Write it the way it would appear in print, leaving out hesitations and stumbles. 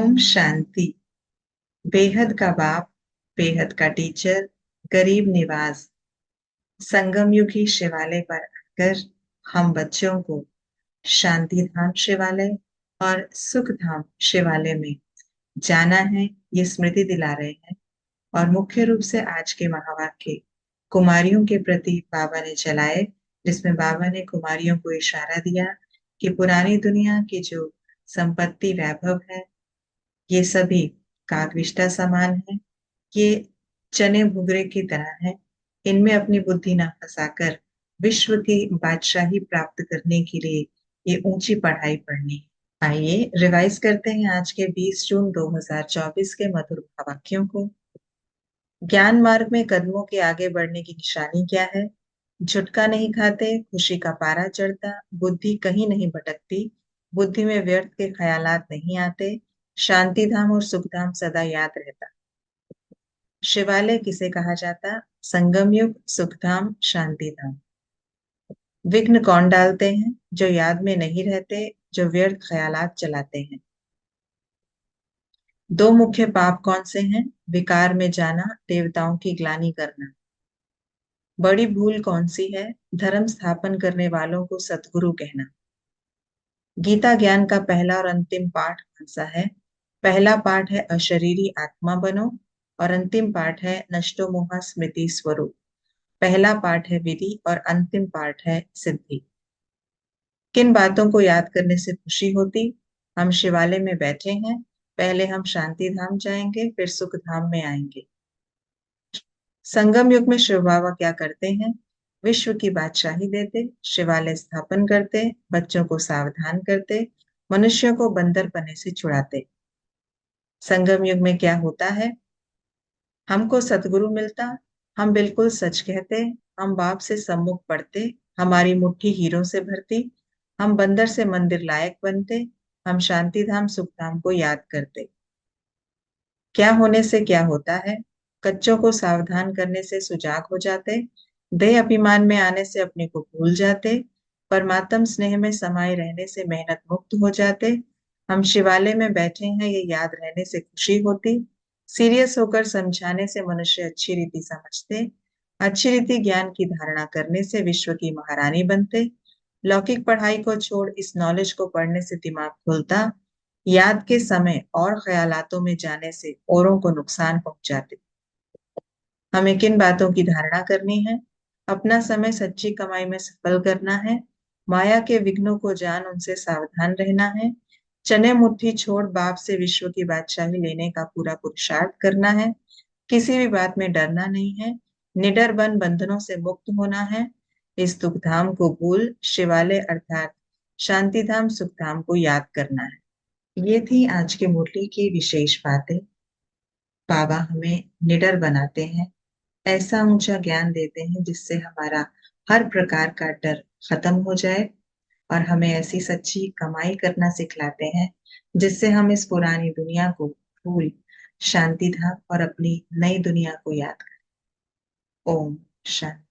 ओम शांति। बेहद का बाप, बेहद का टीचर, गरीब निवाज संगम युगी शिवालय पर आकर हम बच्चों को शांति धाम शिवालय और सुख धाम शिवालय में जाना है, ये स्मृति दिला रहे हैं। और मुख्य रूप से आज के महावाक्य कुमारियों के प्रति बाबा ने चलाए, जिसमें बाबा ने कुमारियों को इशारा दिया कि पुरानी दुनिया की जो संपत्ति वैभव है, ये सभी कागविष्टा समान है। ये चने भुगरे की तरह है। इनमें अपनी बुद्धि न फंसाकर विश्व की बादशाही प्राप्त करने के लिए ये ऊंची पढ़ाई पढ़नी है। आइए रिवाइज करते हैं आज के 20 जून 2024 के मधुर वाक्यों को। ज्ञान मार्ग में कदमों के आगे बढ़ने की निशानी क्या है? झुटका नहीं खाते, खुशी का पारा चढ़ता, बुद्धि कहीं नहीं भटकती, बुद्धि में व्यर्थ के ख्यालात नहीं आते, शांति धाम और सुख धाम सदा याद रहता। शिवालय किसे कहा जाता? संगम युग, सुख धाम, शांति धाम। विघ्न कौन डालते हैं? जो याद में नहीं रहते, जो व्यर्थ ख्यालात चलाते हैं। दो मुख्य पाप कौन से हैं? विकार में जाना, देवताओं की ग्लानि करना। बड़ी भूल कौन सी है? धर्म स्थापन करने वालों को सतगुरु कहना। गीता ज्ञान का पहला और अंतिम पाठ कौन सा है? पहला पाठ है अशरीरी आत्मा बनो और अंतिम पाठ है नष्टो मोह स्मृति स्वरूप। पहला पाठ है विधि और अंतिम पाठ है सिद्धि। किन बातों को याद करने से खुशी होती? हम शिवालय में बैठे हैं, पहले हम शांति धाम जाएंगे, फिर सुख धाम में आएंगे। संगम युग में शिव बाबा क्या करते हैं? विश्व की बादशाही देते, शिवालय स्थापन करते, बच्चों को सावधान करते, मनुष्यों को बंदरपने से छुड़ाते। संगम युग में क्या होता है? हमको सतगुरु मिलता, हम बिल्कुल सच कहते, हम बाप से सम्मुख पढ़ते, हमारी मुट्ठी हीरों से भरती, हम बंदर से मंदिर लायक बनते, हम शांति धाम सुख धाम को याद करते। क्या होने से क्या होता है? कच्चों को सावधान करने से सुजाग हो जाते, देह अभिमान में आने से अपने को भूल जाते, परमात्म स्नेह में समाये रहने से मेहनत मुक्त हो जाते। हम शिवालय में बैठे हैं, ये याद रहने से खुशी होती। सीरियस होकर समझाने से मनुष्य अच्छी रीति समझते, अच्छी रीति ज्ञान की धारणा करने से विश्व की महारानी बनते। लौकिक पढ़ाई को छोड़ इस नॉलेज को पढ़ने से दिमाग खुलता, याद के समय और ख्यालातों में जाने से औरों को नुकसान पहुंचाते। हमें किन बातों की धारणा करनी है? अपना समय सच्ची कमाई में सफल करना है, माया के विघ्नों को जान उनसे सावधान रहना है, चने मुट्ठी छोड़ बाप से विश्व की बादशाही लेने का पूरा पुरुषार्थ करना है, किसी भी बात में डरना नहीं है, निडर बन बंधनों से मुक्त होना है, इस दुख धाम को भूल शिवालय अर्थात शांति धाम सुख धाम को याद करना है। ये थी आज के मुरली की विशेष बातें। बाबा हमें निडर बनाते हैं, ऐसा ऊंचा ज्ञान देते हैं जिससे हमारा हर प्रकार का डर खत्म हो जाए और हमें ऐसी सच्ची कमाई करना सिखलाते हैं जिससे हम इस पुरानी दुनिया को भूल शांति धाम और अपनी नई दुनिया को याद करें। ओम शांति।